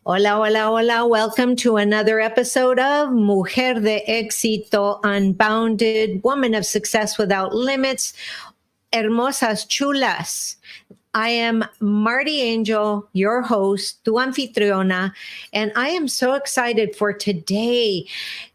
Hola, hola, hola. Welcome to another episode of Mujer de EXITO, Unbounded, Woman of Success Without Limits, Hermosas Chulas. I am MartiAngel, your host, tu anfitriona, and I am so excited for today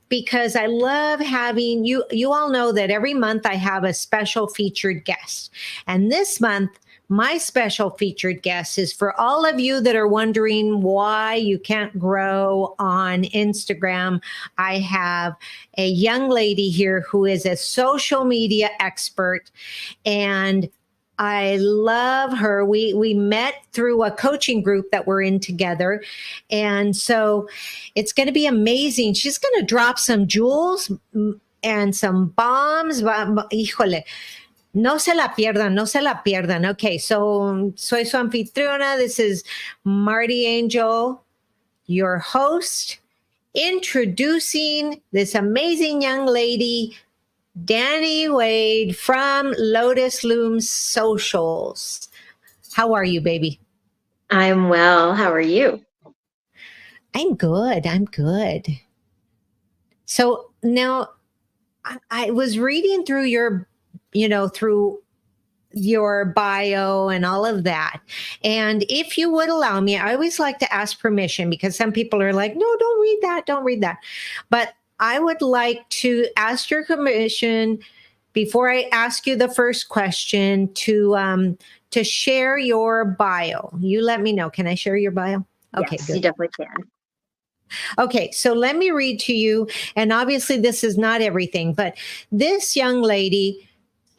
because I love having you. You all know that every month I have a special featured guest. And this month, my special featured guest is for all of you that are wondering why you can't grow on Instagram. I have a young lady here who is a social media expert, and I love her. We met through a coaching group that we're in together. And so it's going to be amazing. She's going to drop some jewels and some bombs. Híjole. No se la pierdan, no se la pierdan. Okay, so soy su anfitriona. This is MartiAngel, your host, introducing this amazing young lady, Dani Wade from Lotus Loom Socials. How are you, baby? I'm well. How are you? I'm good. I'm good. So now I was reading through through your bio and all of that. And if you would allow me, I always like to ask permission because some people are like, no, don't read that. Don't read that. But I would like to ask your permission before I ask you the first question to share your bio. You let me know. Can I share your bio? Okay, yes, good. You definitely can. Okay, so let me read to you. And obviously this is not everything, but this young lady,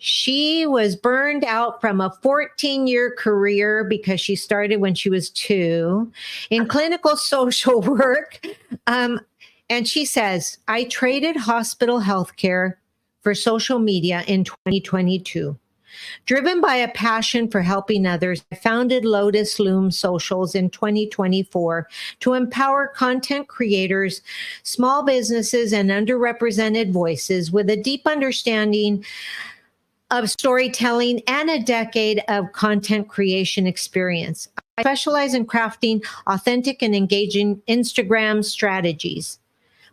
she was burned out from a 14-year career because she started when she was 2 in clinical social work. And she says, I traded hospital healthcare for social media in 2022. Driven by a passion for helping others, I founded Lotus Loom Socials in 2024 to empower content creators, small businesses, and underrepresented voices with a deep understanding of storytelling and a decade of content creation experience. I specialize in crafting authentic and engaging Instagram strategies.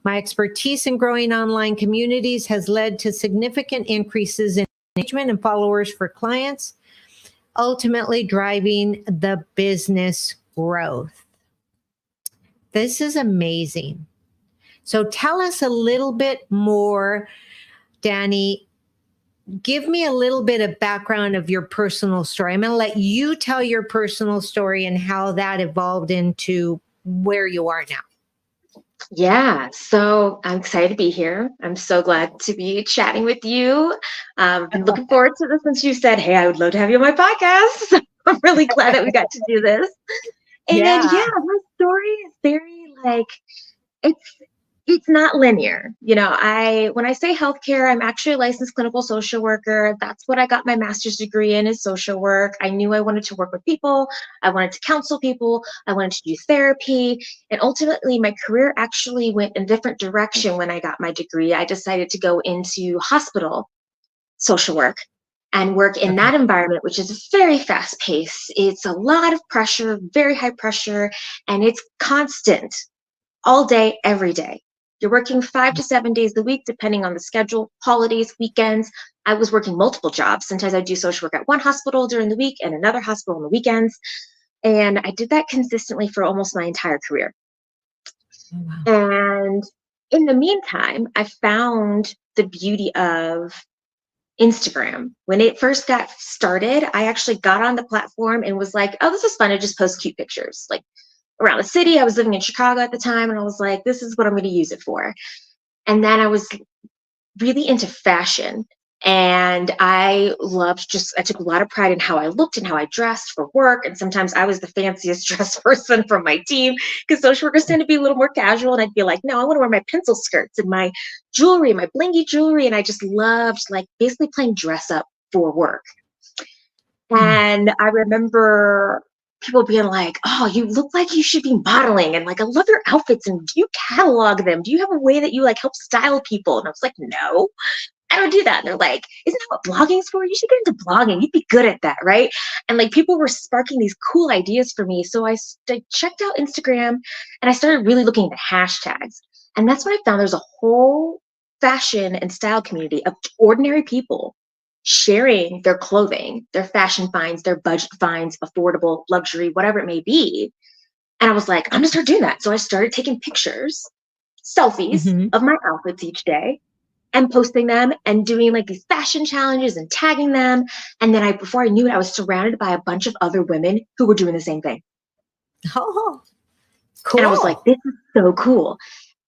My expertise in growing online communities has led to significant increases in engagement and followers for clients, ultimately driving the business growth. This is amazing. So tell us a little bit more, Dani. Give me a little bit of background of your personal story. I'm going to let you tell your personal story and how that evolved into where you are now. Yeah, so I'm excited to be here. I'm so glad to be chatting with you. I've been looking forward to this since you said, hey, I would love to have you on my podcast. I'm really glad that we got to do this. And my story is very it's not linear. When I say healthcare, I'm actually a licensed clinical social worker. That's what I got my master's degree in, is social work. I knew I wanted to work with people. I wanted to counsel people. I wanted to do therapy. And ultimately, my career actually went in a different direction when I got my degree. I decided to go into hospital social work and work in that environment, which is very fast paced. It's a lot of pressure, very high pressure, and it's constant all day, every day. You're working 5 to 7 days a week, depending on the schedule, holidays, weekends. I was working multiple jobs. Sometimes I do social work at one hospital during the week and another hospital on the weekends. And I did that consistently for almost my entire career. Oh, wow. And in the meantime, I found the beauty of Instagram. When it first got started, I actually got on the platform and was like, oh, this is fun to just post cute pictures. Like, around the city. I was living in Chicago at the time, and I was like, this is what I'm going to use it for. And then I was really into fashion, and I took a lot of pride in how I looked and how I dressed for work. And sometimes I was the fanciest dressed person from my team because social workers tend to be a little more casual. And I'd be like, no, I want to wear my pencil skirts and my jewelry, my blingy jewelry. And I just loved basically playing dress up for work. And I remember people being like, oh, you look like you should be modeling, and I love your outfits, and do you catalog them? Do you have a way that you help style people? And I was like, no. I don't do that. And they're like, isn't that what blogging's for? You should get into blogging. You'd be good at that, right? And like people were sparking these cool ideas for me. So I checked out Instagram and I started really looking at the hashtags. And that's when I found there's a whole fashion and style community of ordinary people sharing their clothing, their fashion finds, their budget finds, affordable, luxury, whatever it may be. And I was like, I'm gonna start doing that. So I started taking pictures, selfies Mm-hmm. of my outfits each day and posting them and doing like these fashion challenges and tagging them. And then before I knew it, I was surrounded by a bunch of other women who were doing the same thing. Oh, And I was like, cool. this is so cool.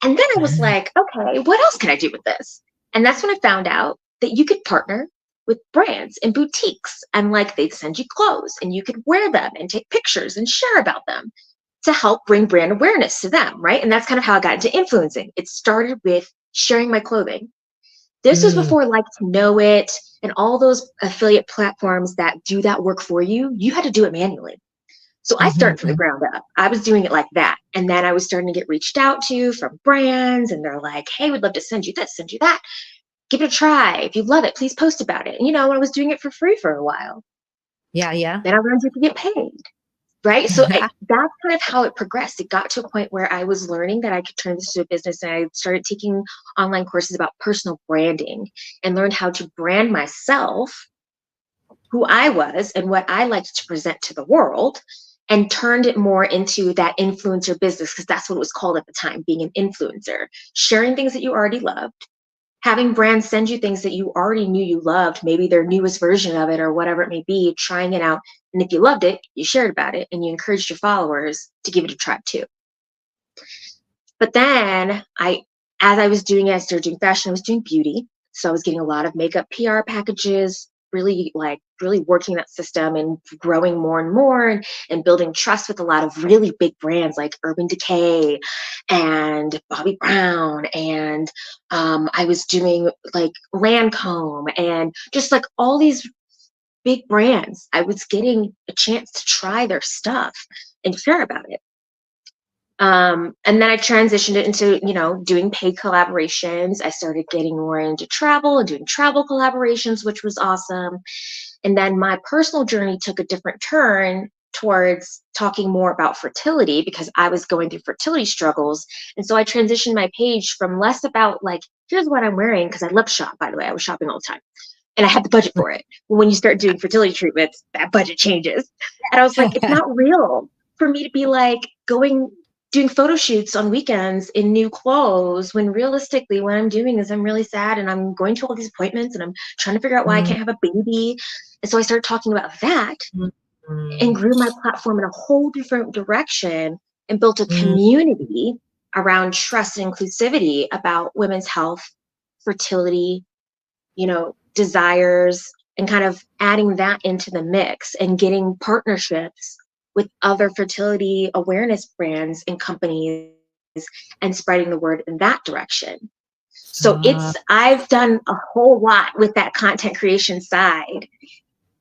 And then I was like, okay, what else can I do with this? And that's when I found out that you could partner with brands and boutiques, and like they'd send you clothes and you could wear them and take pictures and share about them to help bring brand awareness to them, right? And that's kind of how I got into influencing. It started with sharing my clothing. This was Mm. before Like to Know It and all those affiliate platforms that do that work for you. You had to do it manually. So I Mhm, started from the mhm. ground up. I was doing it like that. And then I was starting to get reached out to from brands, and they're like, hey, we'd love to send you this, send you that. Give it a try. If you love it, please post about it. And, I was doing it for free for a while. Yeah, yeah. Then I learned you could get paid, right? So that's kind of how it progressed. It got to a point where I was learning that I could turn this into a business, and I started taking online courses about personal branding and learned how to brand myself, who I was and what I liked to present to the world, and turned it more into that influencer business, because that's what it was called at the time, being an influencer, sharing things that you already loved, having brands send you things that you already knew you loved, maybe their newest version of it or whatever it may be, trying it out. And if you loved it, you shared about it and you encouraged your followers to give it a try too. But then as I was doing it, I started doing fashion, I was doing beauty. So I was getting a lot of makeup PR packages, really working that system and growing more and more, and building trust with a lot of really big brands like Urban Decay and Bobbi Brown. And I was doing like Lancome and just like all these big brands. I was getting a chance to try their stuff and share about it. And then I transitioned it into, doing paid collaborations. I started getting more into travel and doing travel collaborations, which was awesome. And then my personal journey took a different turn towards talking more about fertility, because I was going through fertility struggles. And so I transitioned my page from less about like, here's what I'm wearing, because I love to shop, by the way. I was shopping all the time. And I had the budget for it. When you start doing fertility treatments, that budget changes. And I was like, it's not real for me to be like doing photo shoots on weekends in new clothes, when realistically what I'm doing is I'm really sad and I'm going to all these appointments and I'm trying to figure out why I Mm, can't have a baby. And so I started talking about that mm, and mm, grew my platform in a whole different direction and built a mm. community around trust and inclusivity about women's health, fertility, desires, and kind of adding that into the mix and getting partnerships with other fertility awareness brands and companies and spreading the word in that direction. So Ah. I've done a whole lot with that content creation side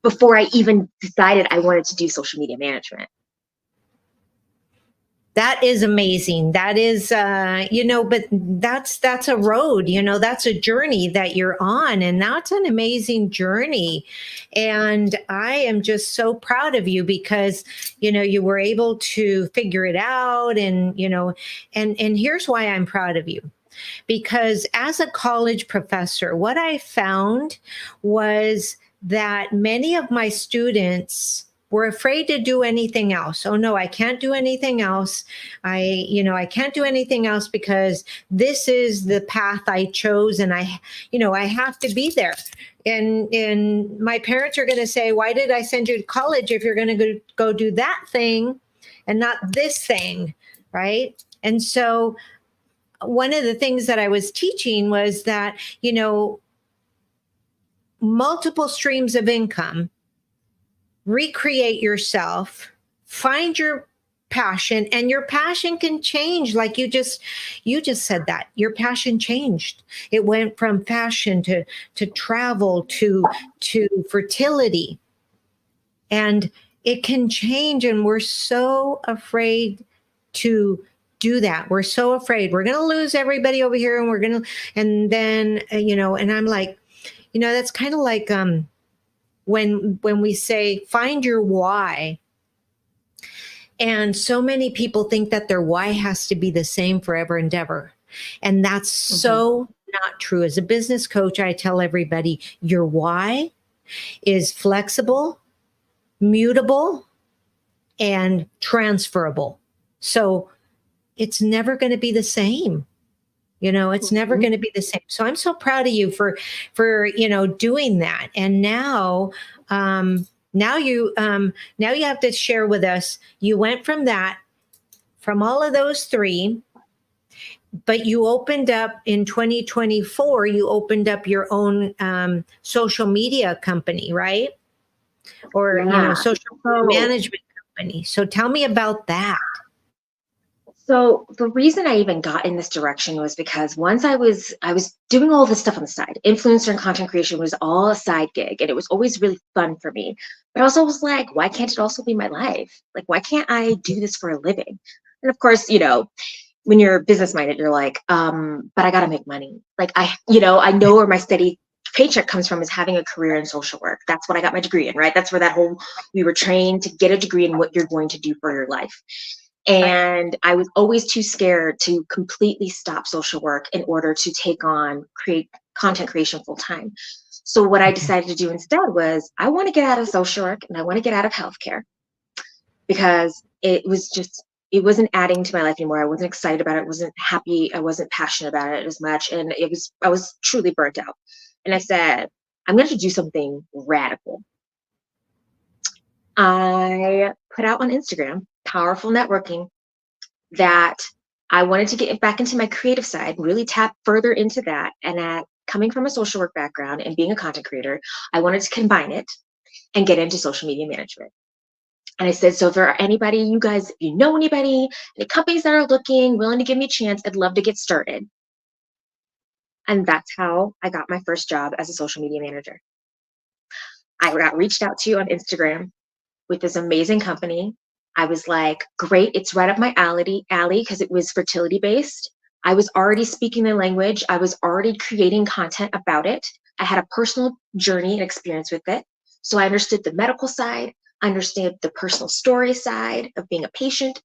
before I even decided I wanted to do social media management. That is amazing. That is, but that's a road, that's a journey that you're on, and that's an amazing journey. And I am just so proud of you because, you were able to figure it out, and, and here's why I'm proud of you. Because as a college professor, what I found was that many of my students were afraid to do anything else. Oh no, I can't do anything else. I can't do anything else because this is the path I chose, and I have to be there. And my parents are going to say, why did I send you to college if you're going to go do that thing and not this thing, right? And so one of the things that I was teaching was that, multiple streams of income, recreate yourself, find your passion, and your passion can change. Like you just said that your passion changed. It went from fashion to travel to fertility, and it can change. And we're so afraid to do that. We're so afraid we're going to lose everybody over here, and and then, and I'm like, that's kind of like when we say find your why. And so many people think that their why has to be the same forever and ever. And that's so not true. As a business coach, I tell everybody your why is flexible, mutable, and transferable. So it's never going to be the same. It's never going to be the same. So I'm so proud of you for doing that. And now you have to share with us, you went from all of those three, but you opened up in 2024, you opened up your own social media company, right? Or, social management company. So tell me about that. So the reason I even got in this direction was because once I was doing all this stuff on the side. Influencer and content creation was all a side gig, and it was always really fun for me. But I also was like, why can't it also be my life? Like, why can't I do this for a living? And of course, when you're business minded, you're like, but I gotta make money. Like I know where my steady paycheck comes from is having a career in social work. That's what I got my degree in, right? That's where we were trained to get a degree in what you're going to do for your life. And I was always too scared to completely stop social work in order to take on content creation full time. So what I decided to do instead was I want to get out of social work and I want to get out of healthcare, because it wasn't adding to my life anymore. I wasn't excited about it. I wasn't happy. I wasn't passionate about it as much. And I was truly burnt out. And I said, I'm going to do something radical. I put out on Instagram, powerful networking, that I wanted to get back into my creative side, really tap further into that. And coming from a social work background and being a content creator, I wanted to combine it and get into social media management. And I said, so if there are anybody, you guys, if you know anybody, any companies that are looking, willing to give me a chance, I'd love to get started. And that's how I got my first job as a social media manager. I got reached out to on Instagram with this amazing company. I was like, great, it's right up my alley, because it was fertility based. I was already speaking the language. I was already creating content about it. I had a personal journey and experience with it. So I understood the medical side. I understood the personal story side of being a patient.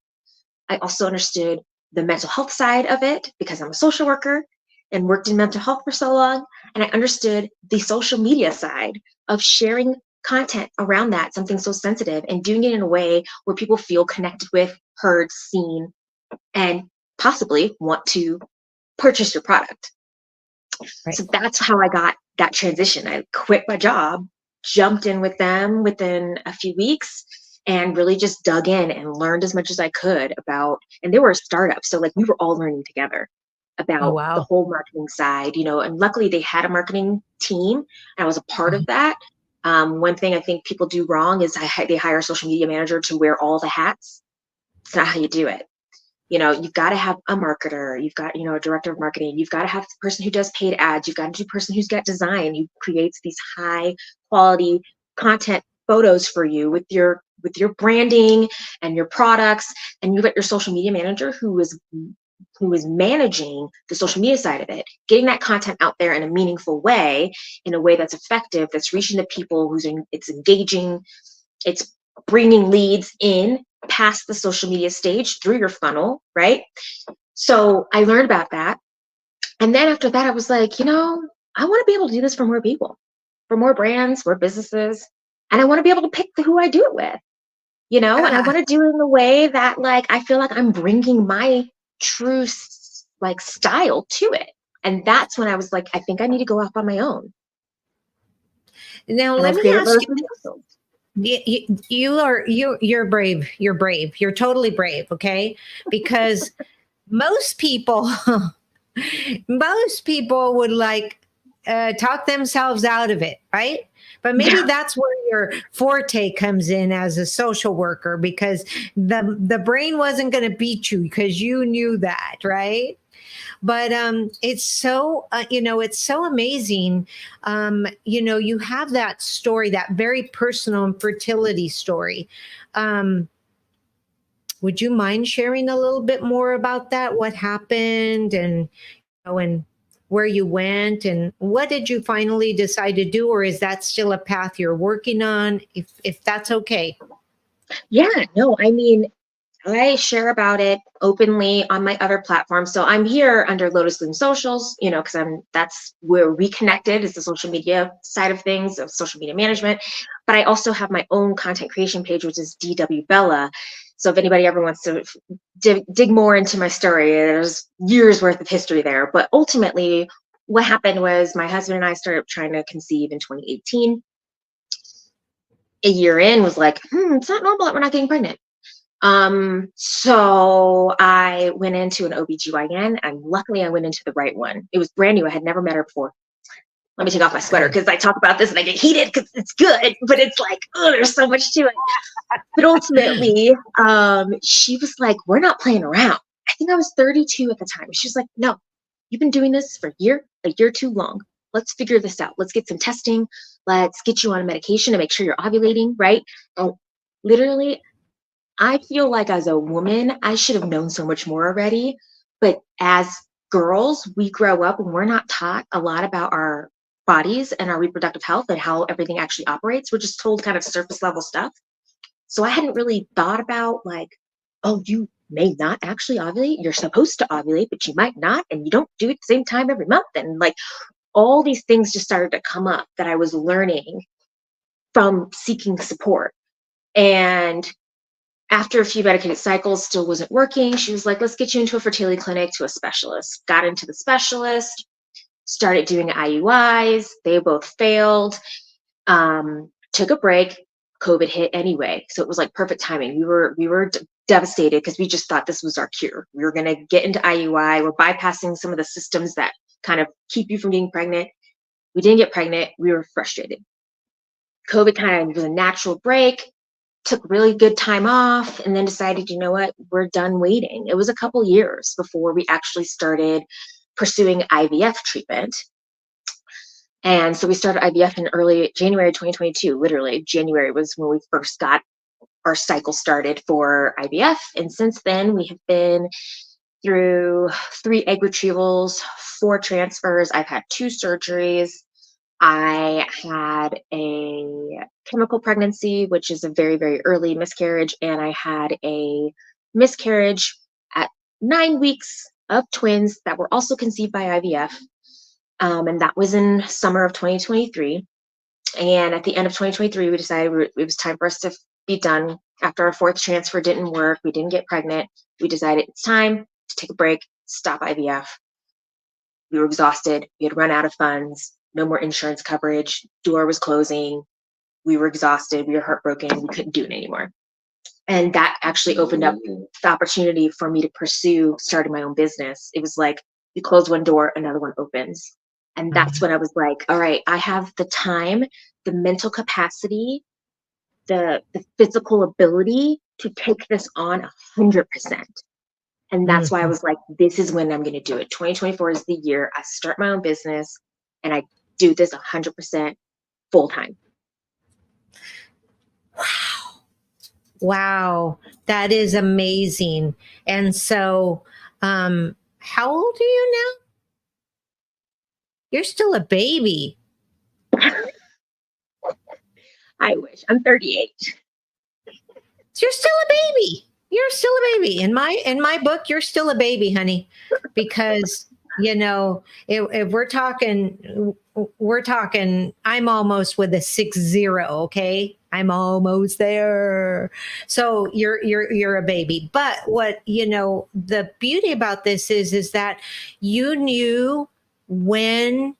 I also understood the mental health side of it because I'm a social worker and worked in mental health for so long. And I understood the social media side of sharing content around that, something so sensitive, and doing it in a way where people feel connected with, heard, seen, and possibly want to purchase your product. Right. So that's how I got that transition. I quit my job, jumped in with them within a few weeks, and really just dug in and learned as much as I could about, and they were a startup. So like we were all learning together about the whole marketing side, and luckily they had a marketing team and I was a part of that. One thing I think people do wrong is they hire a social media manager to wear all the hats. It's not how you do it. You've got to have a marketer, you've got, a director of marketing, you've got to have the person who does paid ads, you've got to do person who's got design, who creates these high quality content photos for you with your branding and your products, and you've got your social media manager who is managing the social media side of it, getting that content out there in a meaningful way, in a way that's effective, that's reaching the people, it's engaging, it's bringing leads in past the social media stage through your funnel, right? So I learned about that. And then after that, I was like, I want to be able to do this for more people, for more brands, more businesses. And I want to be able to pick who I do it with, and I want to do it in a way that like, I feel like I'm bringing my true like style to it. And that's when I was like, I think I need to go off on my own. Now, let me ask you, you're brave. You're brave. You're totally brave. Okay. Because most people would like talk themselves out of it. Right. But maybe that's where your forte comes in as a social worker, because the brain wasn't going to beat you because you knew that. Right. But it's so, it's so amazing. You have that story, that very personal infertility story. Would you mind sharing a little bit more about that? What happened and where you went and what did you finally decide to do? Or is that still a path you're working on? If that's okay. Yeah, no, I mean, I share about it openly on my other platforms. So I'm here under Lotus Loom Socials, you know, because that's where we connected, is the social media side of things, of social media management. But I also have my own content creation page, which is DW Bella. So if anybody ever wants to dig more into my story, there's years worth of history there. But ultimately, what happened was my husband and I started trying to conceive in 2018. A year in was like, it's not normal that we're not getting pregnant. So I went into an OBGYN, and luckily I went into the right one. It was brand new. I had never met her before. Let me take off my sweater because I talk about this and I get heated because it's good, but it's like, oh, there's so much to it. But ultimately, she was like, we're not playing around. I think I was 32 at the time. She's like, no, you've been doing this for a year too long. Let's figure this out. Let's get some testing. Let's get you on a medication to make sure you're ovulating, right? And literally, I feel like as a woman, I should have known so much more already. But as girls, we grow up and we're not taught a lot about our bodies and our reproductive health and how everything actually operates. We're just told kind of surface level stuff. So I hadn't really thought about like, oh, you may not actually ovulate. You're supposed to ovulate, but you might not. And you don't do it at the same time every month. And like all these things just started to come up that I was learning from seeking support. And after a few medicated cycles, still wasn't working. She was like, let's get you into a fertility clinic to a specialist. Got into the specialist, started doing IUIs. They both failed. Took a break. COVID hit anyway. So it was like perfect timing. We were devastated because we just thought this was our cure. We were going to get into IUI. We're bypassing some of the systems that kind of keep you from getting pregnant. We didn't get pregnant. We were frustrated. COVID kind of was a natural break. Took really good time off and then decided, you know what, we're done waiting. It was a couple years before we actually started pursuing IVF treatment. And so we started IVF in early January 2022. Literally, January was when we first got our cycle started for IVF. And since then, we have been through 3 egg retrievals, 4 transfers. I've had 2 surgeries. I had a chemical pregnancy, which is a very, very early miscarriage. And I had a miscarriage at 9 weeks of twins that were also conceived by IVF. And that was in summer of 2023. And at the end of 2023, we decided it was time for us to be done. After our 4th transfer didn't work, we didn't get pregnant. We decided it's time to take a break, stop IVF. We were exhausted. We had run out of funds. No more insurance coverage. Door was closing. We were exhausted. We were heartbroken. We couldn't do it anymore. And that actually opened up the opportunity for me to pursue starting my own business. It was like you close one door, another one opens. And that's when I was like, all right, I have the time, the mental capacity, the physical ability to take this on 100%. And that's why I was like, this is when I'm going to do it. 2024 is the year I start my own business and I do this 100% full time. Wow. That is amazing. And so, how old are you now? You're still a baby. I wish. I'm 38. You're still a baby. You're still a baby. In my book, you're still a baby, honey, because you know, if we're talking, I'm almost with a 60, okay? I'm almost there. So you're a baby. But what, you know, the beauty about this is that you knew when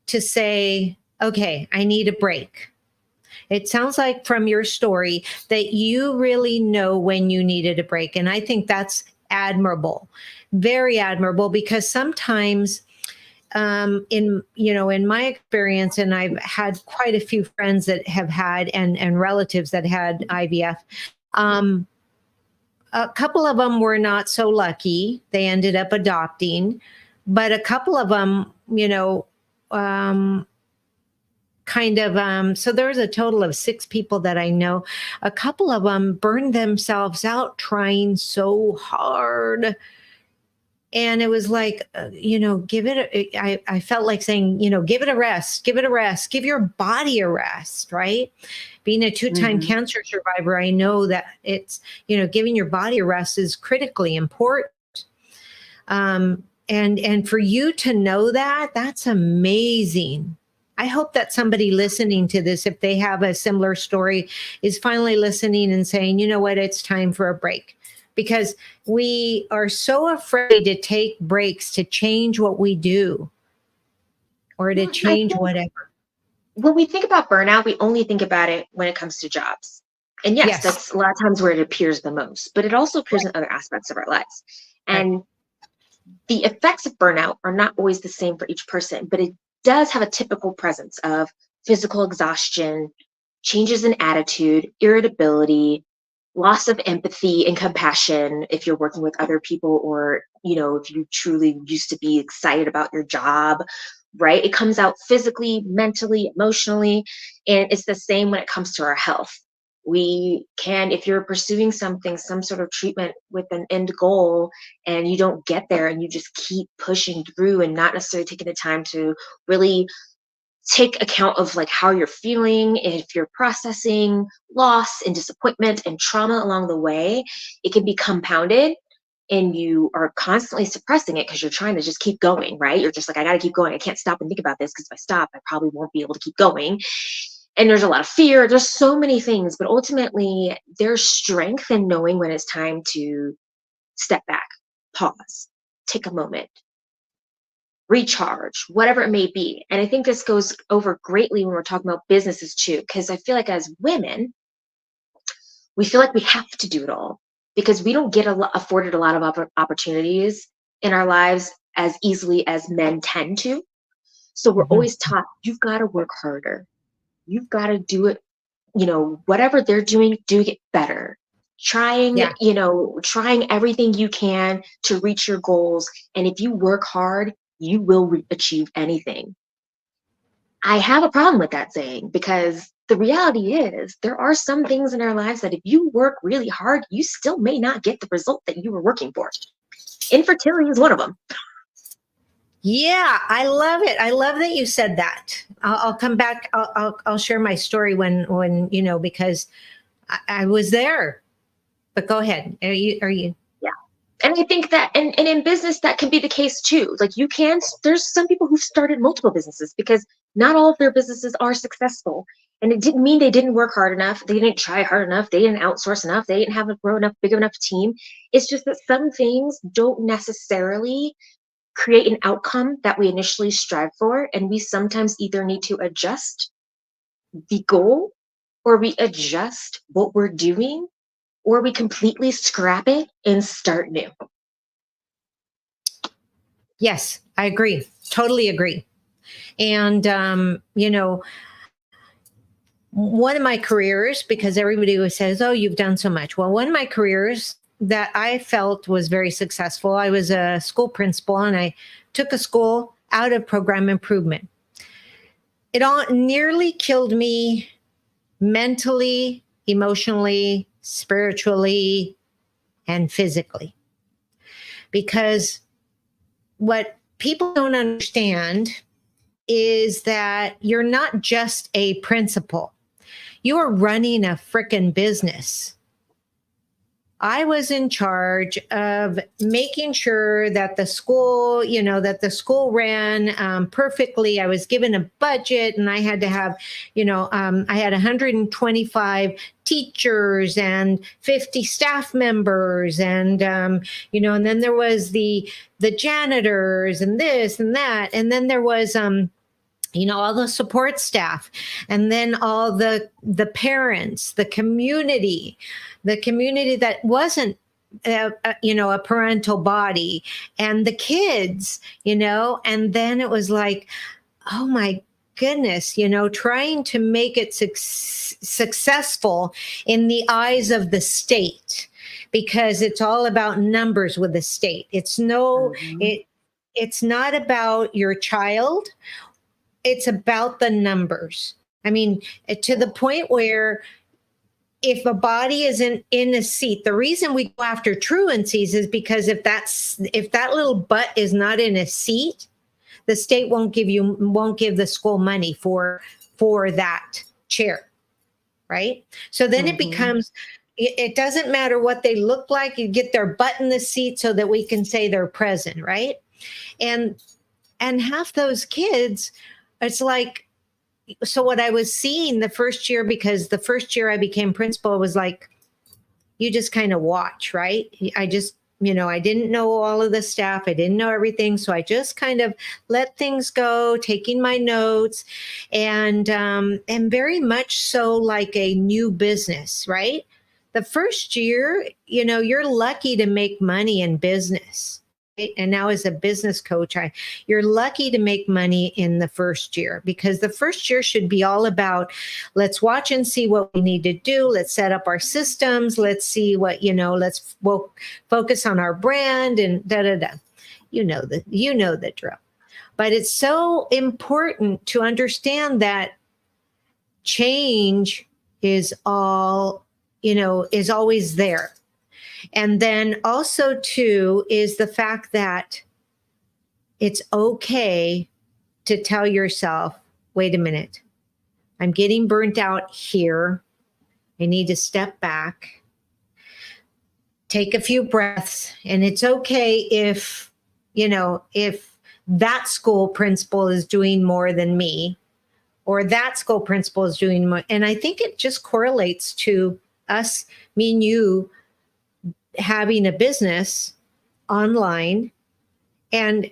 to say, okay, I need a break. It sounds like from your story that you really know when you needed a break. And I think that's admirable, very admirable, because sometimes in my experience, and I've had quite a few friends that have had and relatives that had IVF, a couple of them were not so lucky. They ended up adopting, but a couple of them, so there's a total of 6 people that I know. A couple of them burned themselves out trying so hard And it was like, give it, I felt like saying, give it a rest, give it a rest, give your body a rest, right? Being a two-time Mhm. cancer survivor, I know that it's, giving your body a rest is critically important. And for you to know that, that's amazing. I hope that somebody listening to this, if they have a similar story, is finally listening and saying, you know what, it's time for a break. Because we are so afraid to take breaks to change what we do or to Well, I change think whatever. when we think about burnout, we only think about it when it comes to jobs. And yes, Yes. that's a lot of times where it appears the most, but it also appears in other aspects of our lives. Right. And the effects of burnout are not always the same for each person, but it does have a typical presence of physical exhaustion, changes in attitude, irritability, loss of empathy and compassion if you're working with other people, or if you truly used to be excited about your job, right? It comes out physically, mentally, emotionally, and it's the same when it comes to our health. We can, if you're pursuing something, some sort of treatment with an end goal, and you don't get there and you just keep pushing through and not necessarily taking the time to really take account of like how you're feeling, if you're processing loss and disappointment and trauma along the way, it can be compounded, and you are constantly suppressing it because you're trying to just keep going, right? You're just like, I got to keep going. I can't stop and think about this, because if I stop, I probably won't be able to keep going. And there's a lot of fear. There's so many things, but ultimately there's strength in knowing when it's time to step back, pause, take a moment, recharge, whatever it may be. And I think this goes over greatly when we're talking about businesses too, because I feel like as women, we feel like we have to do it all because we don't get afforded a lot of opportunities in our lives as easily as men tend to. So we're Mhm. always taught, you've got to work harder. You've got to do it, whatever they're doing, do it better. Trying, Yeah. trying everything you can to reach your goals. And if you work hard, you will achieve anything. I have a problem with that saying, because the reality is there are some things in our lives that if you work really hard, you still may not get the result that you were working for. Infertility is one of them. Yeah, I love it. I love that you said that. I'll come back. I'll share my story when because I was there. But go ahead. Are you? Yeah. And I think that, and in business, that can be the case too. Like there's some people who've started multiple businesses because not all of their businesses are successful. And it didn't mean they didn't work hard enough. They didn't try hard enough. They didn't outsource enough. They didn't have a big enough team. It's just that some things don't necessarily create an outcome that we initially strive for. And we sometimes either need to adjust the goal, or we adjust what we're doing, or we completely scrap it and start new. Yes, I agree. Totally agree. And one of my careers, because everybody always says, "Oh, you've done so much." Well, one of my careers that I felt was very successful. I was a school principal, and I took a school out of program improvement. It all nearly killed me mentally, emotionally, spiritually, and physically. Because what people don't understand is that you're not just a principal, you are running a frickin' business. I was in charge of making sure that the school, ran perfectly. I was given a budget, and I had to have, I had 125 teachers and 50 staff members, and and then there was the janitors and this and that, and then there was all the support staff, and then all the parents, the community that wasn't a parental body, and the kids, and then it was like, oh my goodness, trying to make it successful in the eyes of the state, because it's all about numbers with the state. Mhm. It's not about your child, it's about the numbers. I mean, to the point where if a body isn't in a seat, the reason we go after truancies is because if that little butt is not in a seat, the state won't give the school money for that chair, right? So then it becomes, it doesn't matter what they look like. You get their butt in the seat so that we can say they're present, right? And half those kids, it's like, so what I was seeing the first year, because the first year I became principal, was like, you just kind of watch, right? I just, I didn't know all of the staff. I didn't know everything. So I just kind of let things go, taking my notes, and very much so like a new business, right? The first year, you're lucky to make money in business. And now as a business coach, you're lucky to make money in the first year, because the first year should be all about, let's watch and see what we need to do. Let's set up our systems. Let's see what, we'll focus on our brand and da-da-da. You know the drill. But it's so important to understand that change is is always there. And then also, too, is the fact that it's okay to tell yourself, wait a minute, I'm getting burnt out here. I need to step back, take a few breaths. And it's okay if that school principal is doing more than me, or that school principal is doing more. And I think it just correlates to us, me and you, having a business online, and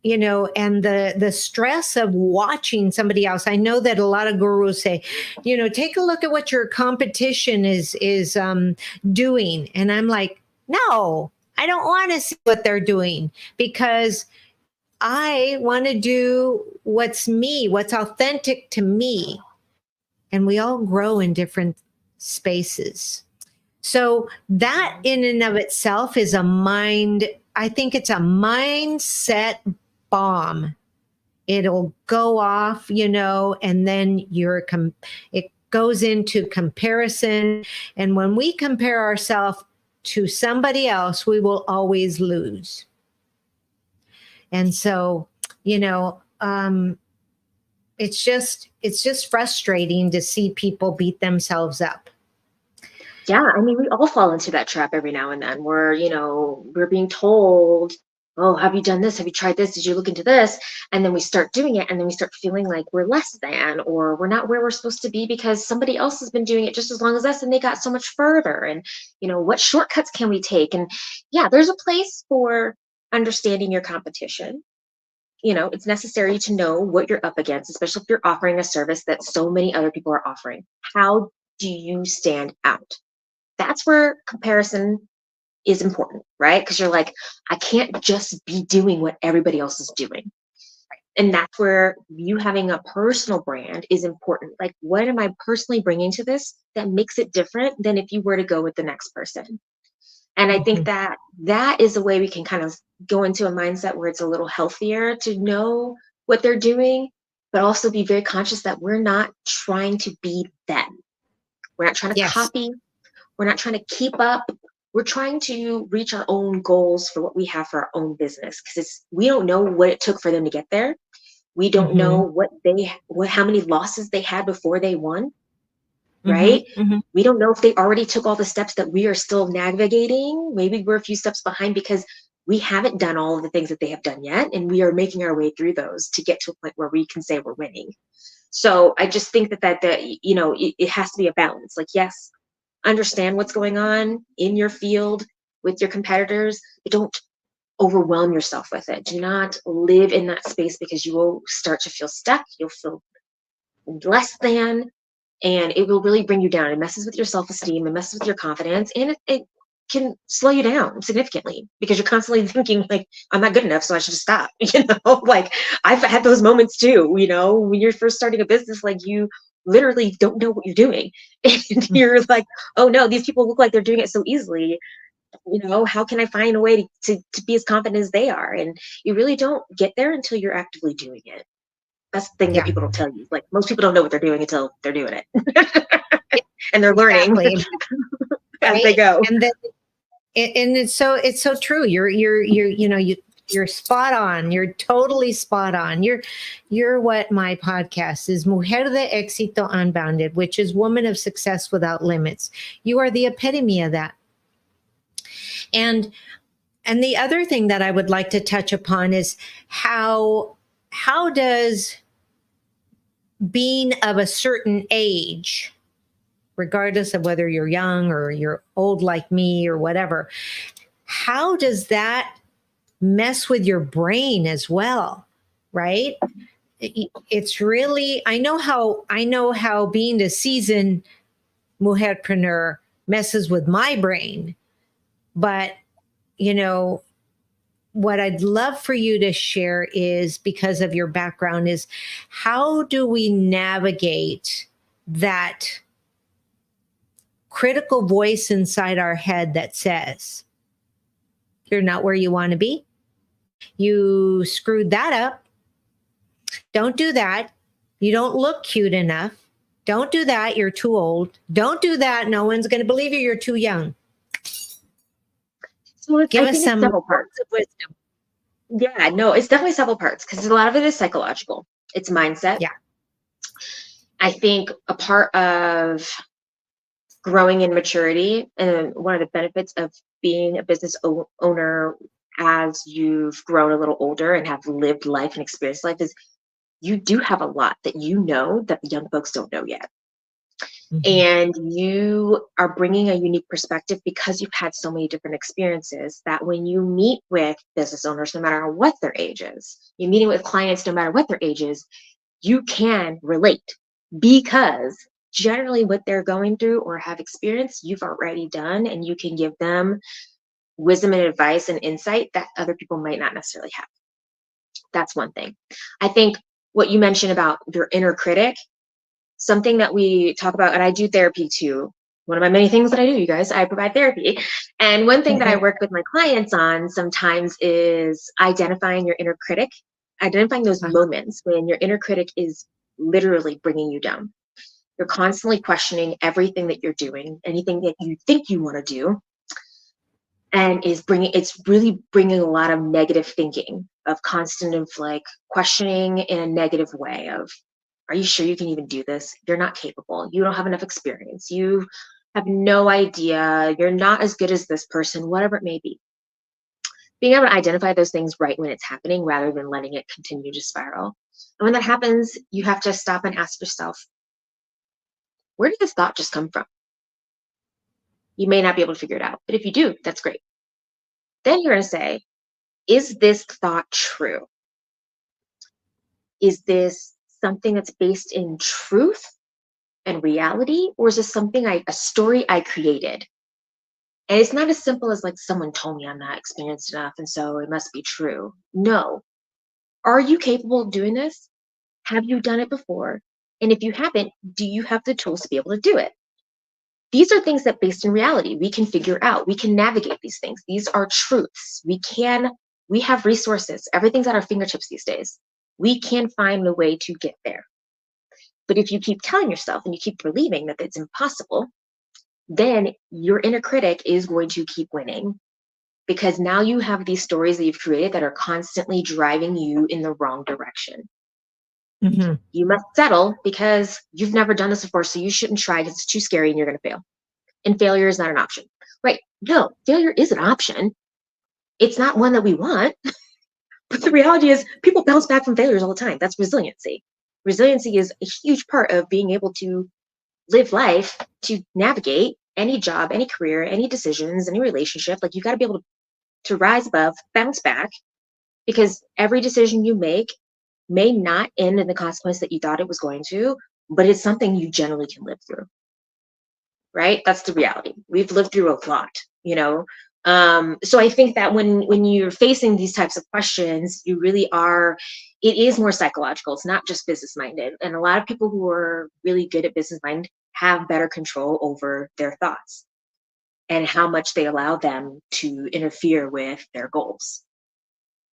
and the stress of watching somebody else. I know that a lot of gurus say, take a look at what your competition is doing, and I'm like, no, I don't want to see what they're doing, because I want to do what's authentic to me. And we all grow in different spaces. So that in and of itself is I think it's a mindset bomb. It'll go off, and then it goes into comparison. And when we compare ourselves to somebody else, we will always lose. And so, it's just frustrating to see people beat themselves up. Yeah, I mean, we all fall into that trap every now and then where, we're being told, oh, have you done this? Have you tried this? Did you look into this? And then we start doing it, and then we start feeling like we're less than, or we're not where we're supposed to be because somebody else has been doing it just as long as us and they got so much further. And, what shortcuts can we take? And yeah, there's a place for understanding your competition. It's necessary to know what you're up against, especially if you're offering a service that so many other people are offering. How do you stand out? That's where comparison is important, right? Because you're like, I can't just be doing what everybody else is doing. And that's where you having a personal brand is important. Like, what am I personally bringing to this that makes it different than if you were to go with the next person? And I think that is a way we can kind of go into a mindset where it's a little healthier to know what they're doing, but also be very conscious that we're not trying to be them. We're not trying to copy. We're not trying to keep up. We're trying to reach our own goals for what we have for our own business, because we don't know what it took for them to get there. We don't know how many losses they had before they won, right? We don't know if they already took all the steps that we are still navigating. Maybe we're a few steps behind because we haven't done all of the things that they have done yet, and we are making our way through those to get to a point where we can say we're winning. So I just think that it has to be a balance. Like, yes, understand what's going on in your field with your competitors, but don't overwhelm yourself with it. Do not live in that space, because you will start to feel stuck. You'll feel less than, and it will really bring you down. It messes with your self-esteem, it messes with your confidence, and it can slow you down significantly, because you're constantly thinking like, I'm not good enough, so I should just stop. Like, I've had those moments too, when you're first starting a business, like, you literally don't know what you're doing. And you're like, oh no, these people look like they're doing it so easily. How can I find a way to be as confident as they are? And you really don't get there until you're actively doing it. That's the thing that people don't tell you. Like, most people don't know what they're doing until they're doing it. and they're learning exactly. as they Right. go. And then, and it's so true. You're spot on. You're totally spot on. You're what my podcast is, Mujer de Éxito Unbounded, which is Woman of Success Without Limits. You are the epitome of that. And the other thing that I would like to touch upon is how does being of a certain age, regardless of whether you're young or you're old like me or whatever, how does that mess with your brain as well, right? It's really, I know how being a seasoned mujerpreneur messes with my brain, but what I'd love for you to share is, because of your background, is how do we navigate that critical voice inside our head that says, you're not where you want to be. You screwed that up. Don't do that. You don't look cute enough. Don't do that. You're too old. Don't do that. No one's going to believe you. You're too young. So Give I us think some it's several parts. words of wisdom. Yeah, no, it's definitely several parts because a lot of it is psychological. It's mindset. Yeah. I think a part of growing in maturity, and one of the benefits of being a business owner as you've grown a little older and have lived life and experienced life, is you do have a lot that you know that the young folks don't know yet. Mm-hmm. And you are bringing a unique perspective because you've had so many different experiences, that when you meet with business owners, no matter what their age is, you're meeting with clients, no matter what their age is, you can relate, because generally what they're going through or have experienced, you've already done, and you can give them wisdom and advice and insight that other people might not necessarily have. That's one thing. I think what you mentioned about your inner critic, something that we talk about, and I do therapy too. One of my many things that I do, you guys, I provide therapy. And one thing that I work with my clients on sometimes is identifying your inner critic, identifying those moments when your inner critic is literally bringing you down. You're constantly questioning everything that you're doing, anything that you think you want to do, and it's really bringing a lot of negative thinking, of constant of like questioning in a negative way of, are you sure you can even do this? You're not capable. You don't have enough experience. You have no idea. You're not as good as this person, whatever it may be. Being able to identify those things right when it's happening rather than letting it continue to spiral. And when that happens, you have to stop and ask yourself, where did this thought just come from? You may not be able to figure it out, but if you do, that's great. Then you're going to say, is this thought true? Is this something that's based in truth and reality, or is this something a story I created? And it's not as simple as like, someone told me I'm not experienced enough and so it must be true. No. Are you capable of doing this? Have you done it before? And if you haven't, do you have the tools to be able to do it? These are things that, based in reality, we can figure out. We can navigate these things. These are truths. We have resources. Everything's at our fingertips these days. We can find a way to get there. But if you keep telling yourself and you keep believing that it's impossible, then your inner critic is going to keep winning, because now you have these stories that you've created that are constantly driving you in the wrong direction. Mm-hmm. You must settle because you've never done this before, so you shouldn't try because it's too scary and you're going to fail. And failure is not an option, right? No, failure is an option. It's not one that we want. But the reality is, people bounce back from failures all the time. That's resiliency. Resiliency is a huge part of being able to live life, to navigate any job, any career, any decisions, any relationship. Like, you got to be able to rise above, bounce back, because every decision you make may not end in the consequence that you thought it was going to, but it's something you generally can live through. Right? That's the reality. We've lived through a lot, you know? So I think that when you're facing these types of questions, you really are, it is more psychological. It's not just business minded. And a lot of people who are really good at business mind have better control over their thoughts and how much they allow them to interfere with their goals.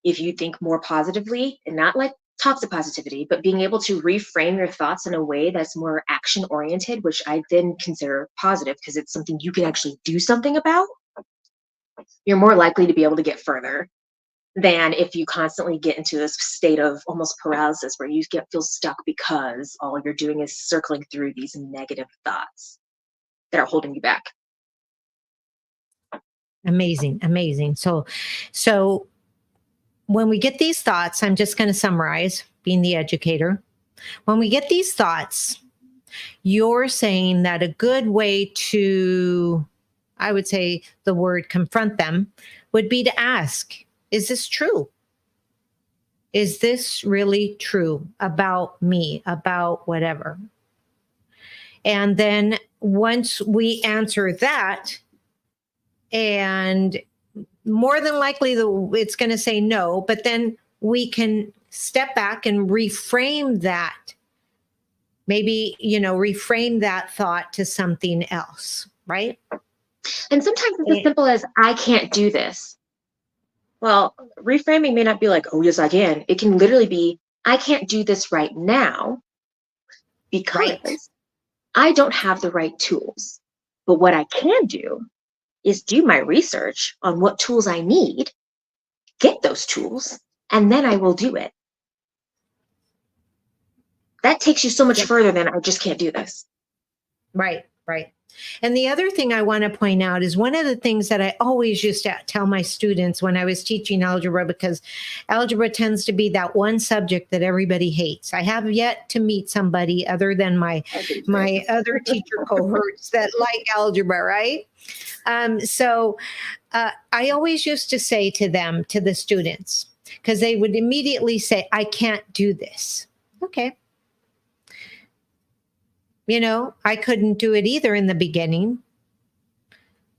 If you think more positively and not like toxic positivity, but being able to reframe your thoughts in a way that's more action oriented, which I then consider positive because it's something you can actually do something about, you're more likely to be able to get further than if you constantly get into this state of almost paralysis where you feel stuck because all you're doing is circling through these negative thoughts that are holding you back. Amazing, amazing. So when we get these thoughts, I'm just going to summarize, being the educator. When we get these thoughts, you're saying that a good way to, I would say the word confront them, would be to ask, is this true? Is this really true about me, about whatever? And then once we answer that, and more than likely it's going to say no, but then we can step back and reframe that. Maybe, reframe that thought to something else, right? And sometimes it's as simple as, I can't do this. Well, reframing may not be like, oh, yes, I can. It can literally be, I can't do this right now because I don't have the right tools. But what I can do is do my research on what tools I need, get those tools, and then I will do it. That takes you so much further than I just can't do this. Right, right. And the other thing I want to point out is one of the things that I always used to tell my students when I was teaching algebra, because algebra tends to be that one subject that everybody hates. I have yet to meet somebody other than my other teacher cohorts that like algebra, right? So I always used to say to them, to the students, because they would immediately say, I can't do this. Okay. I couldn't do it either in the beginning.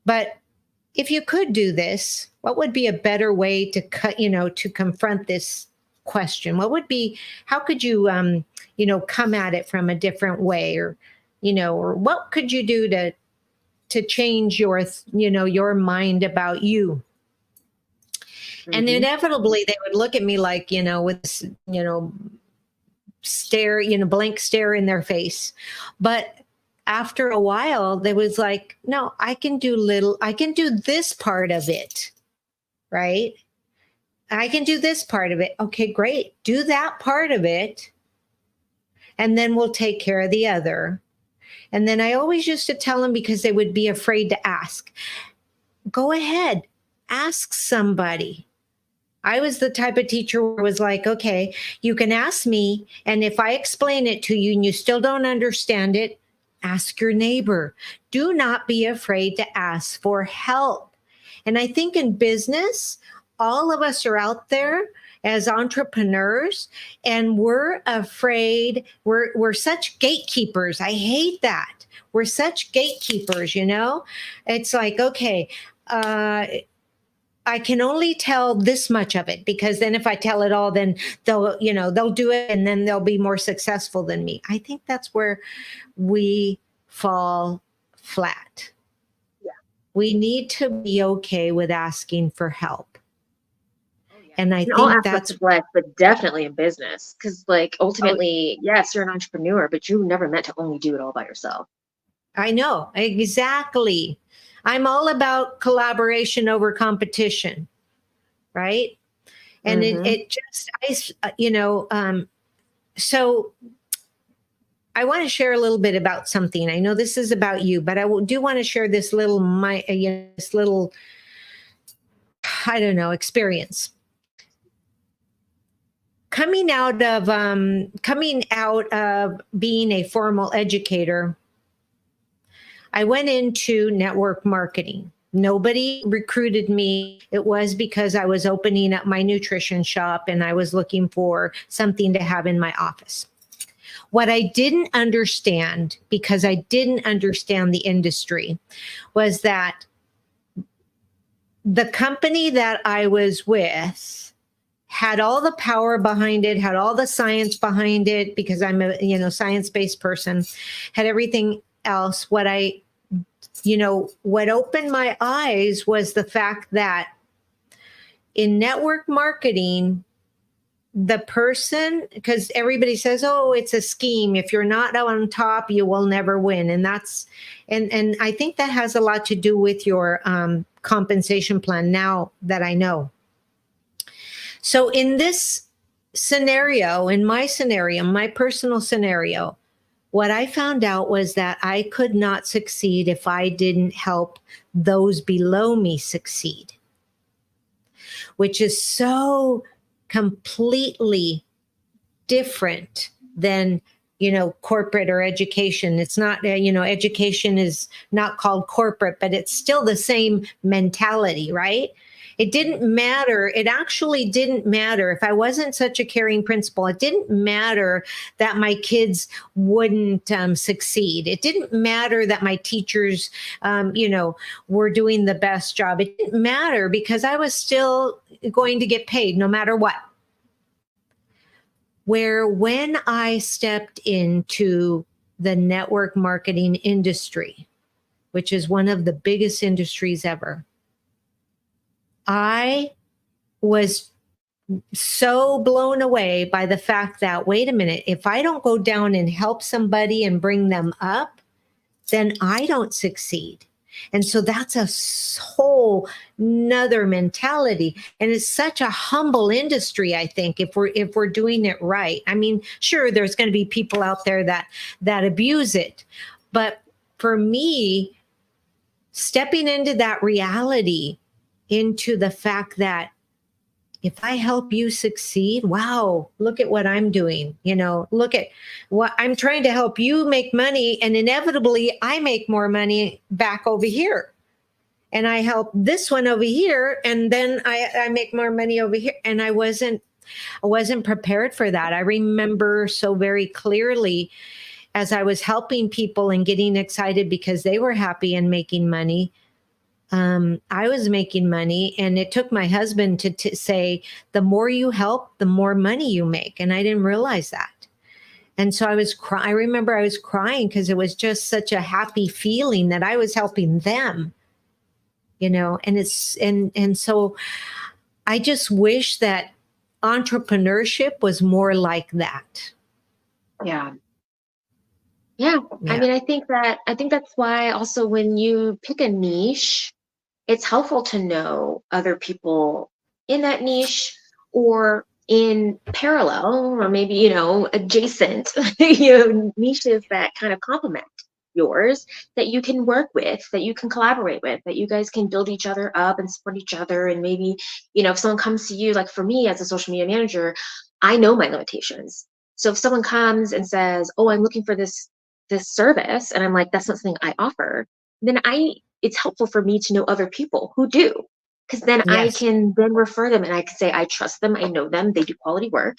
But if you could do this, what would be a better way to to confront this question? How could you, come at it from a different way, or what could you do to change your mind about you? Mm-hmm. And inevitably they would look at me like, with this, stare, blank stare in their face. But after a while, they was like, no, I can do this part of it, right? I can do this part of it. Okay, great. Do that part of it. And then we'll take care of the other. And then I always used to tell them, because they would be afraid to ask, go ahead, ask somebody. I was the type of teacher who was like, okay, you can ask me, and if I explain it to you and you still don't understand it, ask your neighbor. Do not be afraid to ask for help. And I think in business, all of us are out there as entrepreneurs, and we're afraid. We're such gatekeepers. I hate that. We're such gatekeepers, It's like, okay, I can only tell this much of it, because then if I tell it all, then they'll do it, and then they'll be more successful than me. I think that's where we fall flat. Yeah. We need to be okay with asking for help. Oh, yeah. And I think that's of life, but definitely in business, because ultimately, yes, you're an entrepreneur, but you were never meant to only do it all by yourself. I know, exactly. I'm all about collaboration over competition, right? And so I want to share a little bit about something. I know this is about you, but I do want to share this little, experience. Coming out of being a formal educator, I went into network marketing. Nobody recruited me. It was because I was opening up my nutrition shop and I was looking for something to have in my office. What I didn't understand, because I didn't understand the industry, was that the company that I was with had all the power behind it, had all the science behind it, because I'm a science-based person, had everything else. What opened my eyes was the fact that in network marketing, the person, because everybody says, oh, it's a scheme. If you're not on top, you will never win. And that's, and I think that has a lot to do with your compensation plan, now that I know. So in this scenario, in my scenario, my personal scenario, what I found out was that I could not succeed if I didn't help those below me succeed, which is so completely different than, you know, corporate or education. It's not, you know, education is not called corporate, but it's still the same mentality, right? It didn't matter. It actually didn't matter if I wasn't such a caring principal. It didn't matter that my kids wouldn't succeed. It didn't matter that my teachers, you know, were doing the best job. It didn't matter because I was still going to get paid no matter what. Where when I stepped into the network marketing industry, which is one of the biggest industries ever, I was so blown away by the fact that, wait a minute, if I don't go down and help somebody and bring them up, then I don't succeed. And so that's a whole nother mentality. And it's such a humble industry, I think, if we're doing it right. I mean, sure, there's going to be people out there that abuse it. But for me, stepping into that reality, into the fact that if I help you succeed, wow, look at what I'm doing. You know, look at what I'm trying to help you make money. And inevitably, I make more money back over here. And I help this one over here. And then I make more money over here. And I wasn't prepared for that. I remember so very clearly as I was helping people and getting excited because they were happy and making money. I was making money, and it took my husband to say, the more you help, the more money you make. And I didn't realize that. And so I remember I was crying because it was just such a happy feeling that I was helping them, you know, and so I just wish that entrepreneurship was more like that. Yeah. Yeah. I mean, I think that's why also when you pick a niche, it's helpful to know other people in that niche or in parallel or maybe, you know, adjacent niches that kind of complement yours, that you can work with, that you can collaborate with, that you guys can build each other up and support each other. And maybe, you know, if someone comes to you, like for me as a social media manager, I know my limitations. So if someone comes and says, oh, I'm looking for this service, and I'm like, that's not something I offer, then it's helpful for me to know other people who do, because then I Yes. can then refer them and I can say, I trust them, I know them, they do quality work.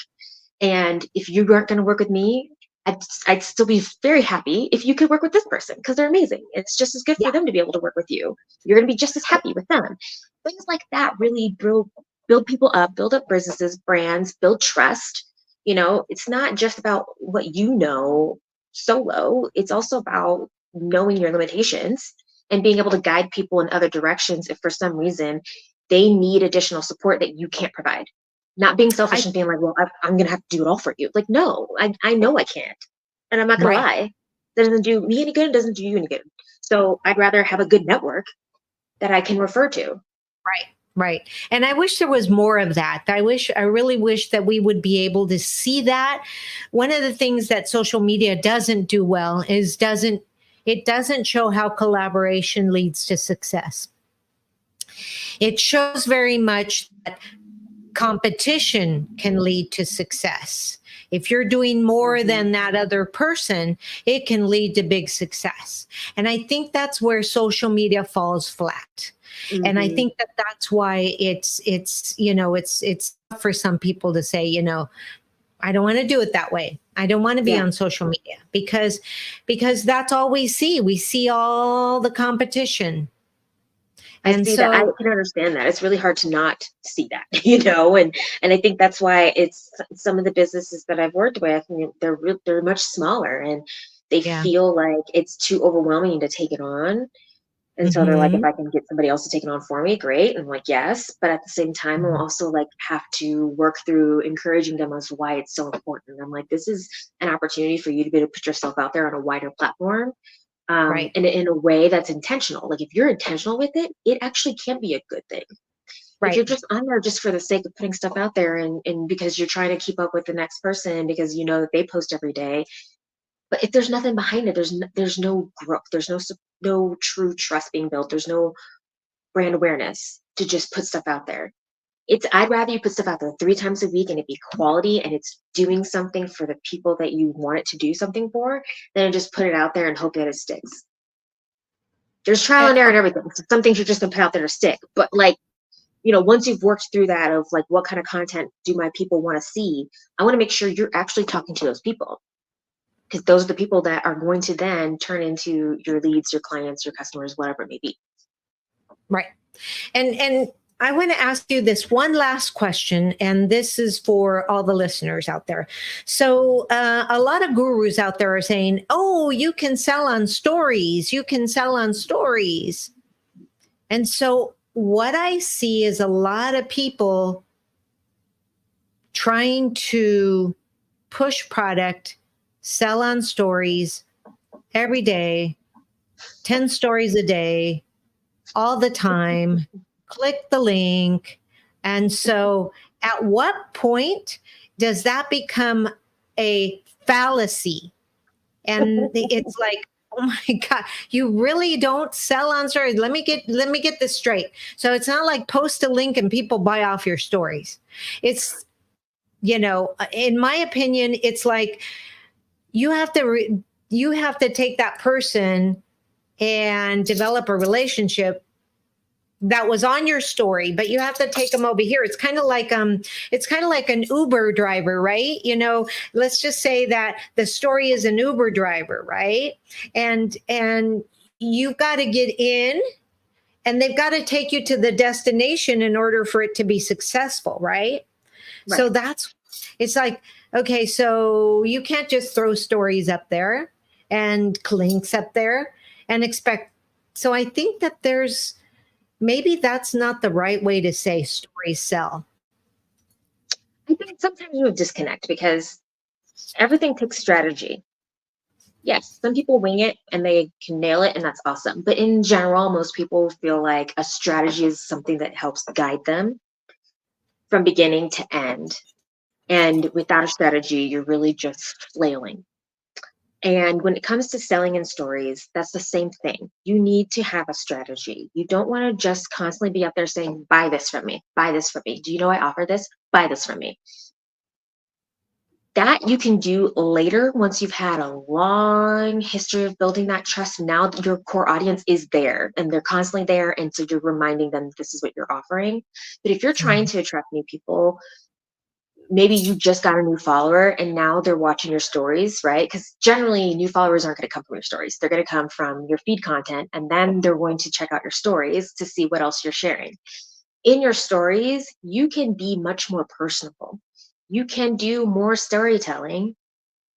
And if you aren't going to work with me, I'd still be very happy if you could work with this person because they're amazing. It's just as good for Yeah. them to be able to work with you. You're going to be just as happy with them. Things like that really build people up, build up businesses, brands, build trust. You know, it's not just about what you know solo. It's also about knowing your limitations and being able to guide people in other directions if for some reason they need additional support that you can't provide. Not being selfish and being like, well, I'm going to have to do it all for you. Like, no, I know I can't. And I'm not going to Right. lie. That doesn't do me any good. It doesn't do you any good. So I'd rather have a good network that I can refer to. Right. Right. And I wish there was more of that. I really wish that we would be able to see that. One of the things that social media doesn't do well is it doesn't show how collaboration leads to success. It shows very much that competition can lead to success. If you're doing more than that other person, it can lead to big success. And I think that's where social media falls flat. And I think that that's why it's you know, it's for some people to say, you know, I don't want to do it that way. I don't want to be on social media because that's all we see. We see all the competition. I see that. I can understand that. It's really hard to not see that, you know, and I think that's why it's some of the businesses that I've worked with, I mean, they're much smaller and they feel like it's too overwhelming to take it on. And so they're like, if Mm-hmm. I can get somebody else to take it on for me, great. And I'm like, yes. But at the same time, I'll Mm-hmm. also like have to work through encouraging them as to why it's so important. I'm like, this is an opportunity for you to be able to put yourself out there on a wider platform, Right. and in a way that's intentional. Like if you're intentional with it, it actually can be a good thing. If you're Right. just on there just for the sake of putting stuff out there, and because you're trying to keep up with the next person because you know that they post every day, but if there's nothing behind it, there's no growth, there's no true trust being built, there's no brand awareness to just put stuff out there. I'd rather you put stuff out there 3 times a week and it be quality and it's doing something for the people that you want it to do something for, than just put it out there and hope that it sticks. There's trial and error and everything. So some things you're just gonna put out there to stick. But like, once you've worked through that of like, what kind of content do my people want to see? I want to make sure you're actually talking to those people, because those are the people that are going to then turn into your leads, your clients, your customers, whatever it may be. Right. And I want to ask you this one last question, and this is for all the listeners out there. So a lot of gurus out there are saying, oh, you can sell on stories. You can sell on stories. And so what I see is a lot of people trying to push product, sell on stories every day, 10 stories a day, all the time, click the link. And so at what point does that become a fallacy? And it's like, oh my God, you really don't sell on stories. Let me get this straight. So it's not like post a link and people buy off your stories. It's, in my opinion, it's like you have to take that person and develop a relationship that was on your story, but you have to take them over here. It's kind of like an Uber driver, right? Let's just say that the story is an Uber driver, right? And you've got to get in, and they've got to take you to the destination in order for it to be successful, right? So Right. it's like, okay, so you can't just throw stories up there and links up there and expect. So I think that maybe that's not the right way to say stories sell. I think sometimes you disconnect because everything takes strategy. Yes, some people wing it and they can nail it, and that's awesome. But in general, most people feel like a strategy is something that helps guide them from beginning to end. And without a strategy, you're really just flailing. And when it comes to selling in stories, that's the same thing. You need to have a strategy. You don't want to just constantly be out there saying, buy this from me, buy this from me. Do you know I offer this? Buy this from me. That you can do later once you've had a long history of building that trust. Now that your core audience is there and they're constantly there. And so you're reminding them this is what you're offering. But if you're trying to attract new people, maybe you just got a new follower and now they're watching your stories, right? Because generally new followers aren't going to come from your stories. They're going to come from your feed content, and then they're going to check out your stories to see what else you're sharing. In your stories, you can be much more personable. You can do more storytelling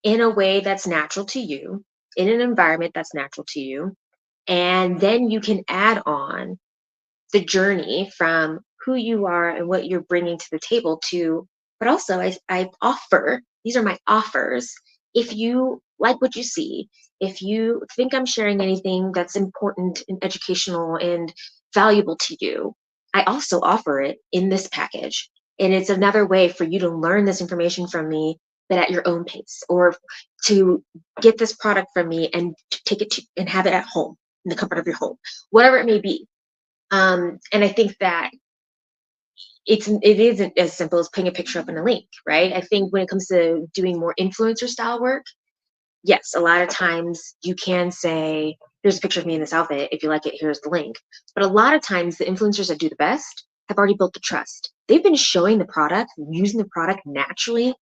in a way that's natural to you, in an environment that's natural to you. And then you can add on the journey from who you are and what you're bringing to the table to, but also I offer, these are my offers. If you like what you see, if you think I'm sharing anything that's important and educational and valuable to you, I also offer it in this package. And it's another way for you to learn this information from me, but at your own pace, or to get this product from me and take it to and have it at home in the comfort of your home, whatever it may be. And I think that it isn't as simple as putting a picture up in a link, right? I think when it comes to doing more influencer style work, yes, a lot of times you can say, here's a picture of me in this outfit. If you like it, here's the link. But a lot of times the influencers that do the best have already built the trust. They've been showing the product, using the product naturally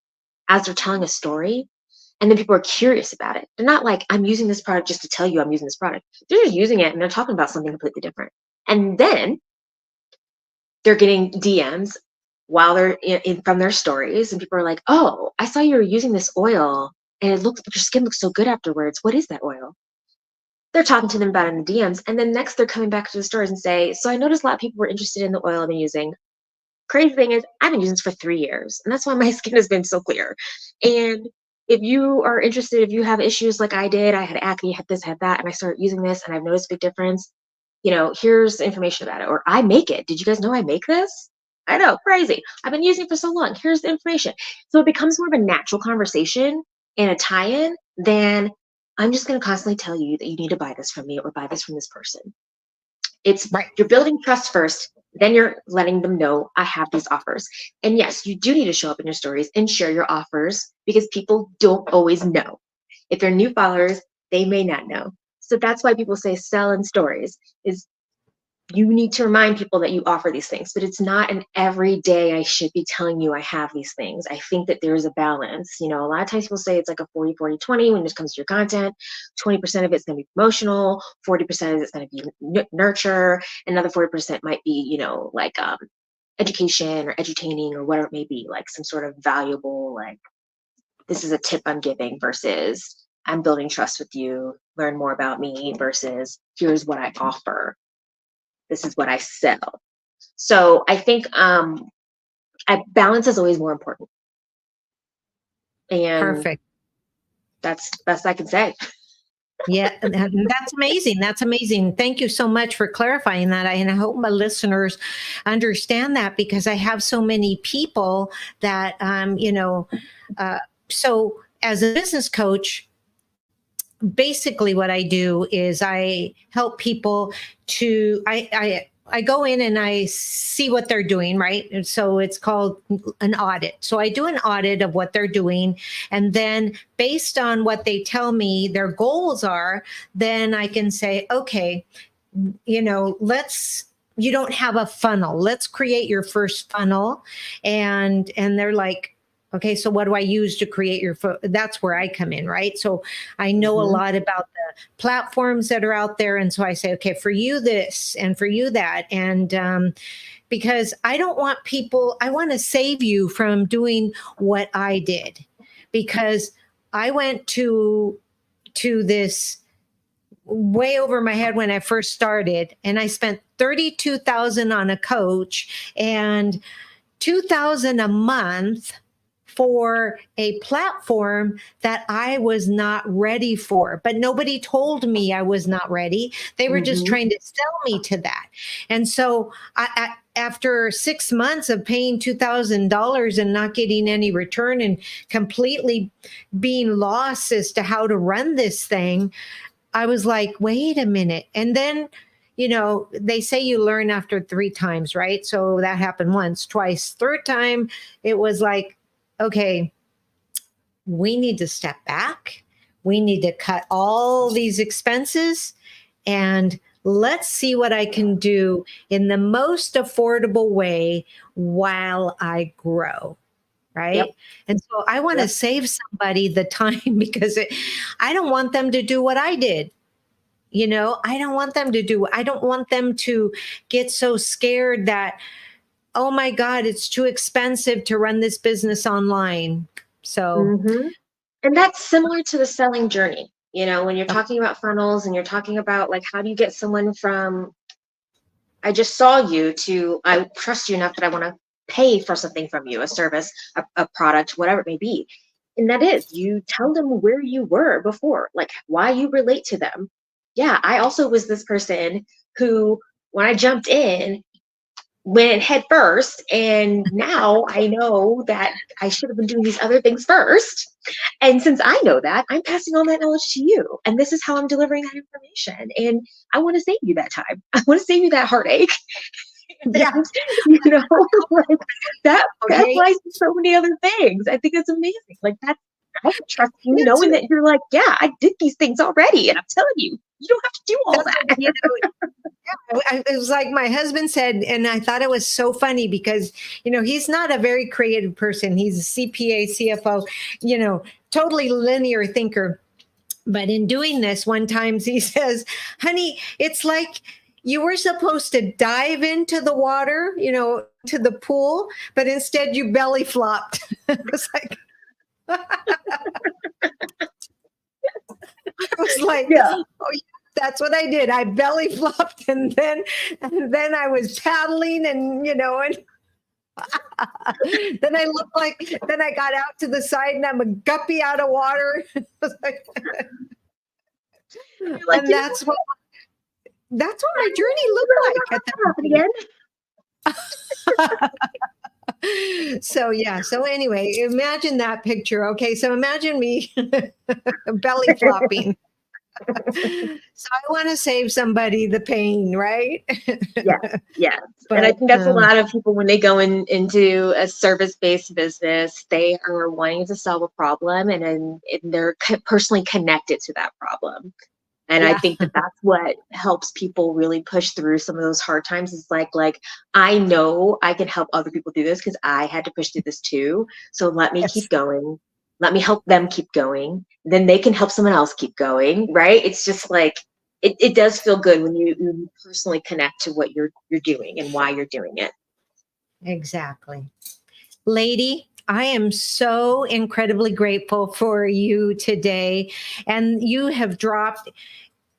as they're telling a story. And then people are curious about it. They're not like, I'm using this product just to tell you I'm using this product. They're just using it and they're talking about something completely different. And then they're getting DMs while they're from their stories, and people are like, "Oh, I saw you were using this oil, and your skin looks so good afterwards. What is that oil?" they're talking to them about it in the DMs. And then next they're coming back to the stores and say, so I noticed a lot of people were interested in the oil I've been using. Crazy thing is, I've been using this for 3 years, and that's why my skin has been so clear. And if you are interested, if you have issues like I did, I had acne, had this, had that, and I started using this, and I've noticed a big difference. Here's the information about it. Or I make it. Did you guys know I make this? I know, crazy. I've been using it for so long. Here's the information. So it becomes more of a natural conversation and a tie-in than I'm just going to constantly tell you that you need to buy this from me or buy this from this person. It's Right. You're building trust first, then you're letting them know I have these offers. And yes, you do need to show up in your stories and share your offers because people don't always know. If they're new followers, they may not know. So that's why people say sell in stories, is you need to remind people that you offer these things, but it's not an everyday I should be telling you I have these things. I think that there is a balance. A lot of times people say it's like a 40-40-20 when it comes to your content. 20% of it's going to be promotional, 40% of it's going to be nurture, another 40% might be, like education or edutaining or whatever it may be, like some sort of valuable, like this is a tip I'm giving versus I'm building trust with you, learn more about me versus here's what I offer. This is what I sell. So I think balance is always more important. And Perfect. that's best I can say. Yeah, that's amazing. That's amazing. Thank you so much for clarifying that. And I hope my listeners understand that, because I have so many people that, so as a business coach, basically what I do is I help people to, I go in and I see what they're doing, right? And so it's called an audit. So I do an audit of what they're doing. And then based on what they tell me their goals are, then I can say, okay, you don't have a funnel. Let's create your first funnel. And they're like, okay, so what do I use to create that's where I come in, right? So I know a lot about the platforms that are out there. And so I say, okay, for you this and for you that. And because I don't want I want to save you from doing what I did, because I went to this way over my head when I first started, and I spent $32,000 on a coach and $2,000 a month for a platform that I was not ready for. But nobody told me I was not ready. They were just trying to sell me to that. And so after 6 months of paying $2,000 and not getting any return and completely being lost as to how to run this thing, I was like, wait a minute. And then, they say you learn after 3 times, right? So that happened once, twice, third time, it was like, okay, we need to step back. We need to cut all these expenses and let's see what I can do in the most affordable way while I grow. Right. Yep. And so I want to save somebody the time, because I don't want them to do what I did. I don't want them to get so scared that, oh my God, it's too expensive to run this business online. So, And that's similar to the selling journey. When you're talking about funnels and you're talking about like, how do you get someone from, I just saw you, to, I trust you enough that I want to pay for something from you, a service, a product, whatever it may be. And that is, you tell them where you were before, like why you relate to them. Yeah, I also was this person who, when I jumped in, went head first, and now I know that I should have been doing these other things first. And since I know that, I'm passing on that knowledge to you, and this is how I'm delivering that information. And I want to save you that time. I want to save you that heartache. yeah. Like that applies to so many other things. I think it's amazing. Like that's, I trust you knowing that you're like, yeah, I did these things already, and I'm telling you, you don't have to do all that. It was like my husband said, and I thought it was so funny because, he's not a very creative person. He's a CPA, CFO, totally linear thinker. But in doing this, one time he says, honey, it's like you were supposed to dive into the water, to the pool, but instead you belly flopped. It was like, I was like, oh, That's what I did. I belly flopped, and then I was paddling, and and then I looked like, then I got out to the side, and I'm a guppy out of water. You're like, And that's what my journey looked like at that point. So yeah. So anyway, imagine that picture. Okay. So imagine me belly flopping. So I want to save somebody the pain, right? Yes. But, and I think that's a lot of people when they go into a service-based business, they are wanting to solve a problem, and they're personally connected to that problem. And I think that that's what helps people really push through some of those hard times. Is like I know I can help other people do this because I had to push through this too. So let me keep going. Let me help them keep going. Then they can help someone else keep going, right? It's just like it does feel good when you personally connect to what you're doing and why you're doing it. Exactly. Lady, I am so incredibly grateful for you today. And you have dropped,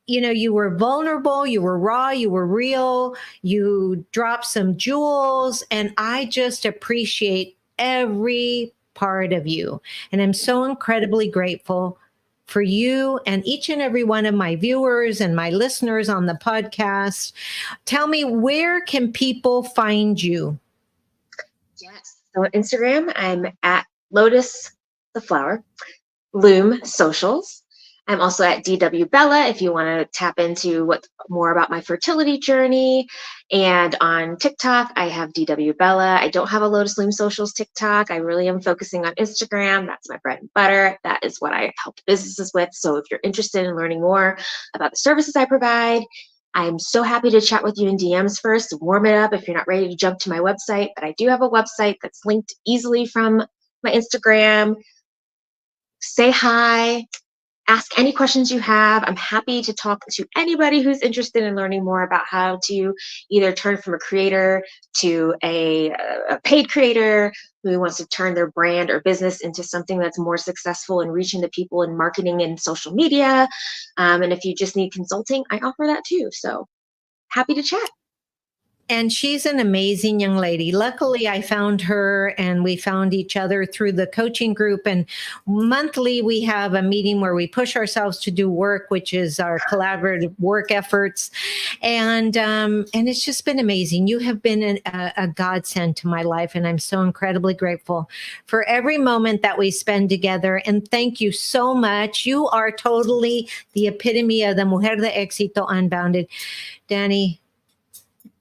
you were vulnerable, you were raw, you were real, you dropped some jewels, and I just appreciate every part of you. And I'm so incredibly grateful for you and each and every one of my viewers and my listeners on the podcast. Tell me, where can people find you? Yes. So on Instagram, I'm at Lotus the Flower, Loom Socials. I'm also at 𝗬𝗢𝗣𝗣𝗢𝗣𝗢 if you want to tap into what more about my fertility journey. And on TikTok, I have 𝗬𝗢𝗣𝗣𝗢𝗣. I don't have a Lotus Loom Socials TikTok. I really am focusing on Instagram. That's my bread and butter. That is what I help businesses with. So if you're interested in learning more about the services I provide, I'm so happy to chat with you in DMs first, warm it up if you're not ready to jump to my website. But I do have a website that's linked easily from my Instagram. Say hi. Ask any questions you have. I'm happy to talk to anybody who's interested in learning more about how to either turn from a creator to a paid creator who wants to turn their brand or business into something that's more successful in reaching the people in marketing and social media. And if you just need consulting, I offer that too. So happy to chat. And she's an amazing young lady. Luckily, I found her and we found each other through the coaching group. And monthly, we have a meeting where we push ourselves to do work, which is our collaborative work efforts. And it's just been amazing. You have been a godsend to my life. And I'm so incredibly grateful for every moment that we spend together. And thank you so much. You are totally the epitome of the Mujer de Éxito Unbounded. Dani,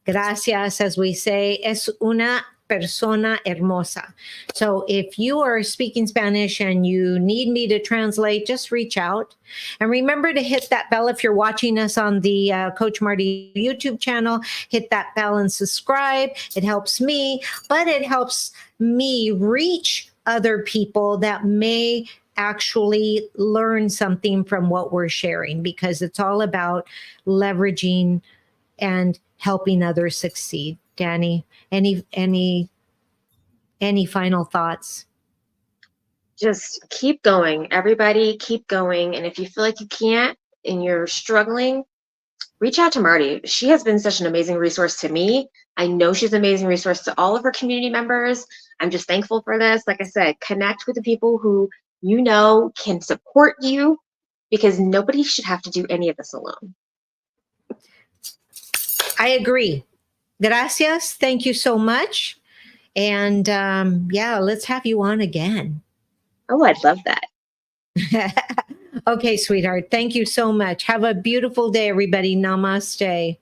gracias, as we say, es una persona hermosa. So if you are speaking Spanish and you need me to translate, just reach out. And remember to hit that bell if you're watching us on the Coach Marti YouTube channel. Hit that bell and subscribe. It helps me, but it helps me reach other people that may actually learn something from what we're sharing, because it's all about leveraging and helping others succeed. Dani, any final thoughts? Just keep going. Everybody keep going. And if you feel like you can't and you're struggling, reach out to Marti. She has been such an amazing resource to me. I know she's an amazing resource to all of her community members. I'm just thankful for this. Like I said, connect with the people who you know can support you, because nobody should have to do any of this alone. I agree. Gracias. Thank you so much. And yeah, let's have you on again. Oh, I'd love that. Okay, sweetheart. Thank you so much. Have a beautiful day, everybody. Namaste.